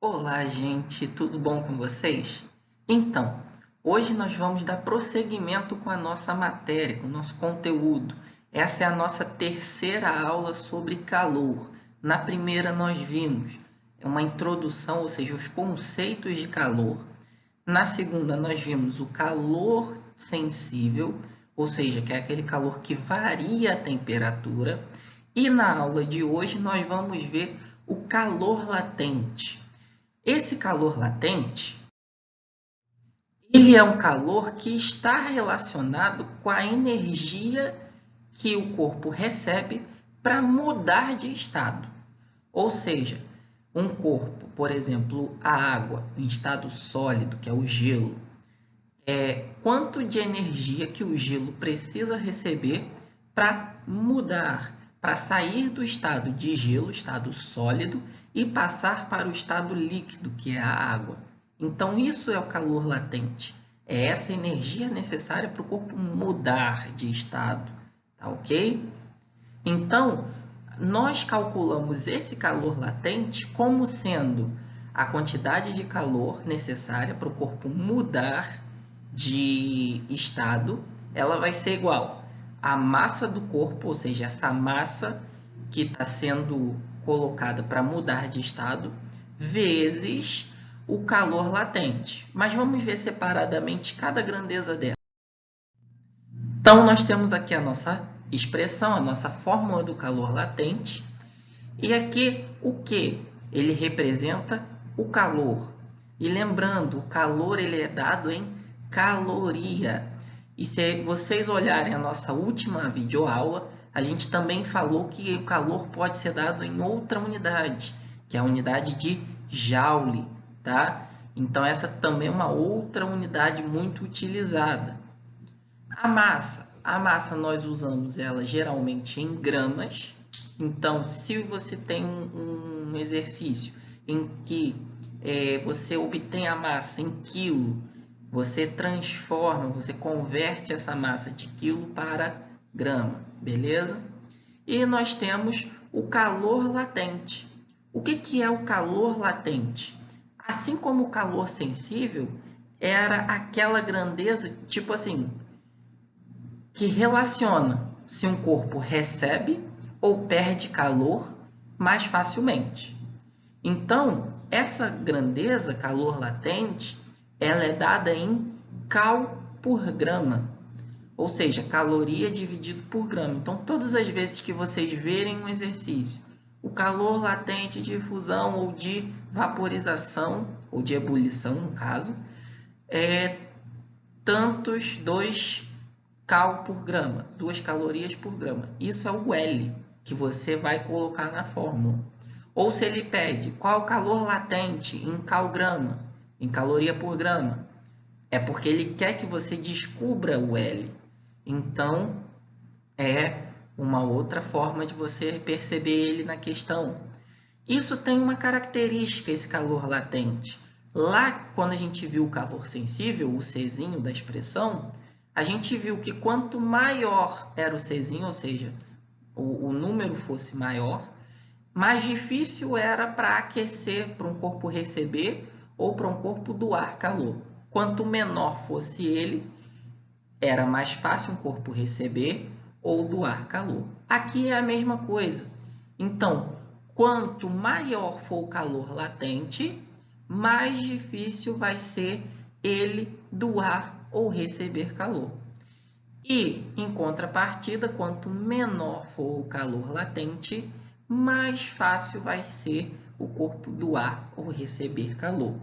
Olá, gente, tudo bom com vocês? Então, hoje nós vamos dar prosseguimento com a nossa matéria, com o nosso conteúdo. Essa é a nossa terceira aula sobre calor. Na primeira, nós vimos uma introdução, ou seja, os conceitos de calor. Na segunda, nós vimos o calor sensível, ou seja, que é aquele calor que varia a temperatura. E na aula de hoje, nós vamos ver o calor latente. Esse calor latente, ele é um calor que está relacionado com a energia que o corpo recebe para mudar de estado. Ou seja, um corpo, por exemplo, a água em estado sólido, que é o gelo, quanto de energia que o gelo precisa receber para mudar, para sair do estado de gelo, estado sólido, e passar para o estado líquido, que é a água. Então, isso é o calor latente. É essa energia necessária para o corpo mudar de estado. Tá ok? Então, nós calculamos esse calor latente como sendo a quantidade de calor necessária para o corpo mudar de estado. Ela vai ser igual à massa do corpo, ou seja, essa massa que está sendo colocada para mudar de estado, vezes o calor latente. Mas vamos ver separadamente cada grandeza dela. Então, nós temos aqui a nossa expressão, a nossa fórmula do calor latente. E aqui o que? Ele representa o calor. E lembrando, o calor ele é dado em caloria. E se vocês olharem a nossa última videoaula, a gente também falou que o calor pode ser dado em outra unidade, que é a unidade de Joule, tá? Então, essa também é uma outra unidade muito utilizada. A massa nós usamos ela geralmente em gramas. Então, se você tem um exercício em que você obtém a massa em quilo, você transforma, você converte essa massa de quilo para grama, beleza? E nós temos o calor latente. O que é o calor latente? Assim como o calor sensível, era aquela grandeza, tipo assim, que relaciona se um corpo recebe ou perde calor mais facilmente. Então, essa grandeza, calor latente, ela é dada em cal por grama, ou seja, caloria dividido por grama. Então, todas as vezes que vocês verem um exercício, o calor latente de fusão ou de vaporização, ou de ebulição, no caso, é tantos 2 cal por grama, 2 calorias por grama. Isso é o L que você vai colocar na fórmula. Ou se ele pede qual é o calor latente em cal-grama, em caloria por grama, é porque ele quer que você descubra o L. Então, é uma outra forma de você perceber ele na questão. Isso tem uma característica, esse calor latente. Lá, quando a gente viu o calor sensível, o Czinho da expressão, a gente viu que quanto maior era o Czinho, ou seja, o número fosse maior, mais difícil era para aquecer, para um corpo receber ou para um corpo doar calor. Quanto menor fosse ele, era mais fácil um corpo receber ou doar calor. Aqui é a mesma coisa. Então, quanto maior for o calor latente, mais difícil vai ser ele doar ou receber calor. E, em contrapartida, quanto menor for o calor latente, mais fácil vai ser o corpo doar ou receber calor.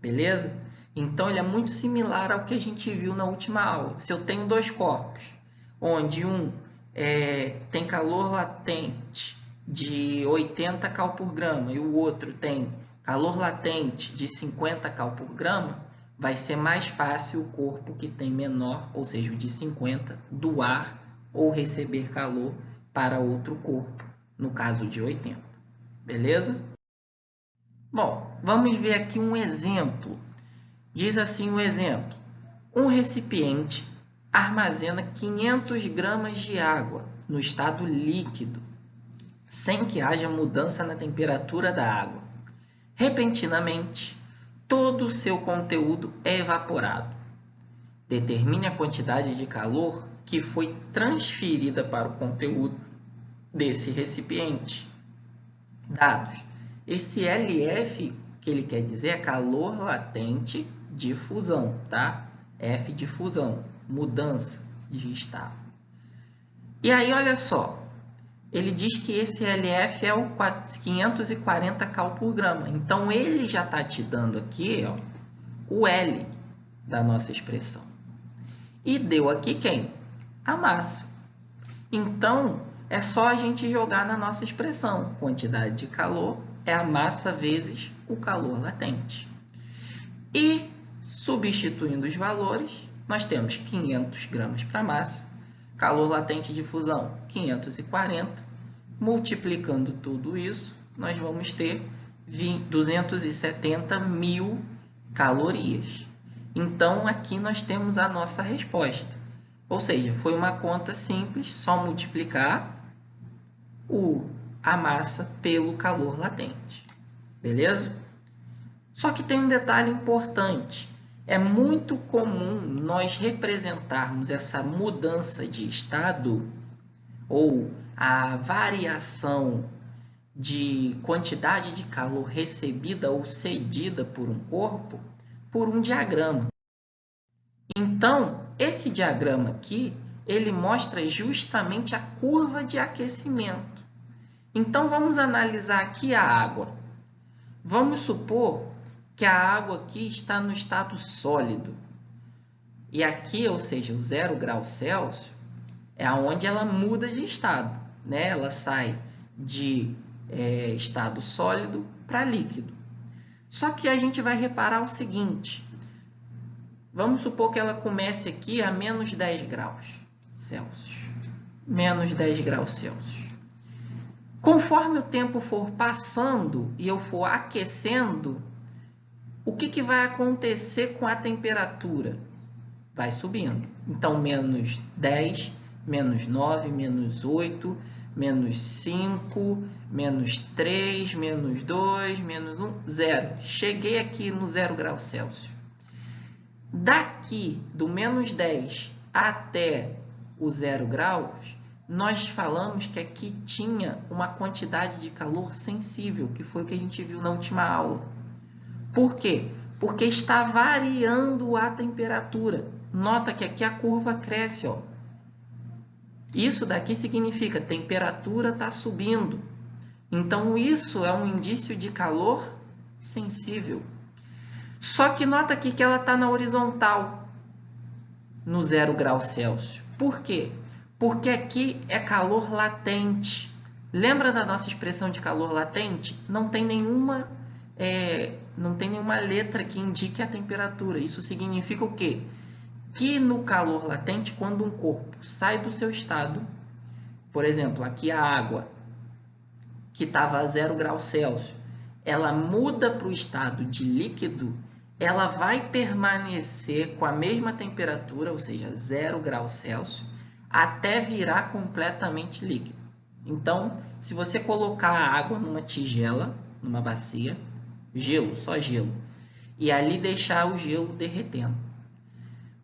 Beleza? Então, ele é muito similar ao que a gente viu na última aula. Se eu tenho dois corpos, onde um tem calor latente de 80 cal por grama e o outro tem calor latente de 50 cal por grama, vai ser mais fácil o corpo que tem menor, ou seja, o de 50, doar ou receber calor para outro corpo, no caso de 80. Beleza? Bom, vamos ver aqui um exemplo. Diz assim o exemplo: um recipiente armazena 500 gramas de água no estado líquido, sem que haja mudança na temperatura da água. repentinamente, todo o seu conteúdo é evaporado. Determine a quantidade de calor que foi transferida para o conteúdo desse recipiente. Dados. Esse LF, que ele quer dizer, é calor latente de fusão, tá? F de fusão, mudança de estado. E aí, olha só, ele diz que esse LF é o 540 cal por grama. Então, ele já está te dando aqui, ó, o L da nossa expressão. E deu aqui quem? A massa. Então, é só a gente jogar na nossa expressão. Quantidade de calor é a massa vezes o calor latente. E, substituindo os valores, nós temos 500 gramas para a massa, calor latente de fusão 540, multiplicando tudo isso, nós vamos ter 270 mil calorias. Então, aqui nós temos a nossa resposta. Ou seja, foi uma conta simples, só multiplicar a massa pelo calor latente. Beleza? Só que tem um detalhe importante. É muito comum nós representarmos essa mudança de estado ou a variação de quantidade de calor recebida ou cedida por um corpo por um diagrama. Então, esse diagrama aqui, ele mostra justamente a curva de aquecimento. Então, vamos analisar aqui a água. Vamos supor que a água aqui está no estado sólido. E aqui, ou seja, o 0 graus Celsius, é onde ela muda de estado, né? Ela sai de estado sólido para líquido. Só que a gente vai reparar o seguinte. Vamos supor que ela comece aqui a menos 10 graus Celsius. Menos 10 graus Celsius. Conforme o tempo for passando e eu for aquecendo, o que vai acontecer com a temperatura? Vai subindo. Então, menos 10, menos 9, menos 8, menos 5, menos 3, menos 2, menos 1, 0. Cheguei aqui no 0 graus Celsius. Daqui, do menos 10 até o 0 graus, nós falamos que aqui tinha uma quantidade de calor sensível, que foi o que a gente viu na última aula. Por quê? Porque está variando a temperatura. Nota que aqui a curva cresce, ó. Isso daqui significa que a temperatura está subindo. Então, isso é um indício de calor sensível. Só que nota aqui que ela está na horizontal, no 0 graus Celsius. Por quê? Porque aqui é calor latente. Lembra da nossa expressão de calor latente? Não tem nenhuma letra que indique a temperatura. Isso significa o quê? Que no calor latente, quando um corpo sai do seu estado, por exemplo, aqui a água, que estava a 0 graus Celsius, ela muda para o estado de líquido, ela vai permanecer com a mesma temperatura, ou seja, 0 graus Celsius, até virar completamente líquido. Então, se você colocar a água numa tigela, numa bacia, gelo, só gelo, e ali deixar o gelo derretendo.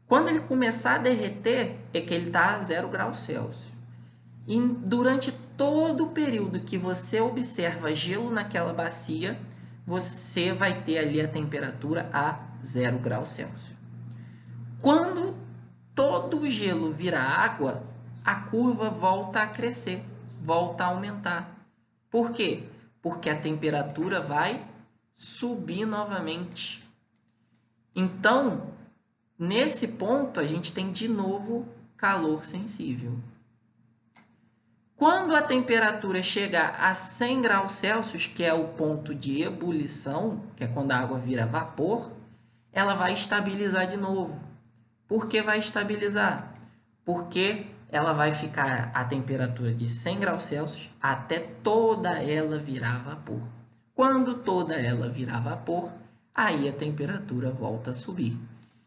Quando ele começar a derreter, é que ele está a 0 graus Celsius. E durante todo o período que você observa gelo naquela bacia, você vai ter ali a temperatura a 0 graus Celsius. Quando todo o gelo vira água, a curva volta a crescer, volta a aumentar. Por quê? Porque a temperatura vai subir novamente. Então, nesse ponto, a gente tem de novo calor sensível. Quando a temperatura chegar a 100 graus Celsius, que é o ponto de ebulição, que é quando a água vira vapor, ela vai estabilizar de novo. Por que vai estabilizar? Porque ela vai ficar a temperatura de 100 graus Celsius até toda ela virar vapor. Quando toda ela virar vapor, aí a temperatura volta a subir.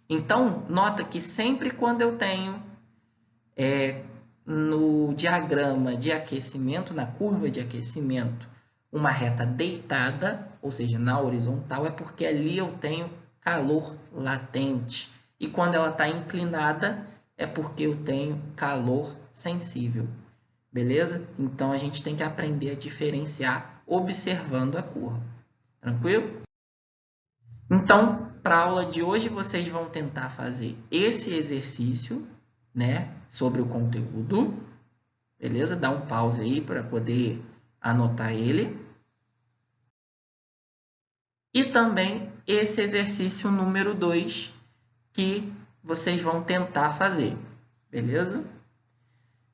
Então, nota que sempre quando eu tenho no diagrama de aquecimento, na curva de aquecimento, uma reta deitada, ou seja, na horizontal, é porque ali eu tenho calor latente. E quando ela está inclinada, é porque eu tenho calor sensível. Beleza? Então, a gente tem que aprender a diferenciar observando a curva. Tranquilo? Então, para a aula de hoje, vocês vão tentar fazer esse exercício, né, sobre o conteúdo. Beleza? Dá um pause aí para poder anotar ele. E também esse exercício número 2 que vocês vão tentar fazer. Beleza?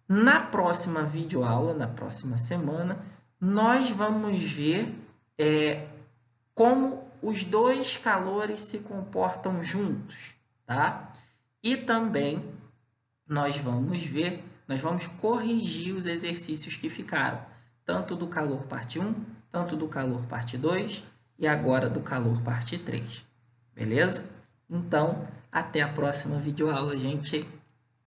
Na próxima videoaula, na próxima semana, nós vamos ver como os dois calores se comportam juntos, tá? E também nós vamos corrigir os exercícios que ficaram, tanto do calor parte 1, tanto do calor parte 2 e agora do calor parte 3. Beleza? Então, até a próxima videoaula, gente.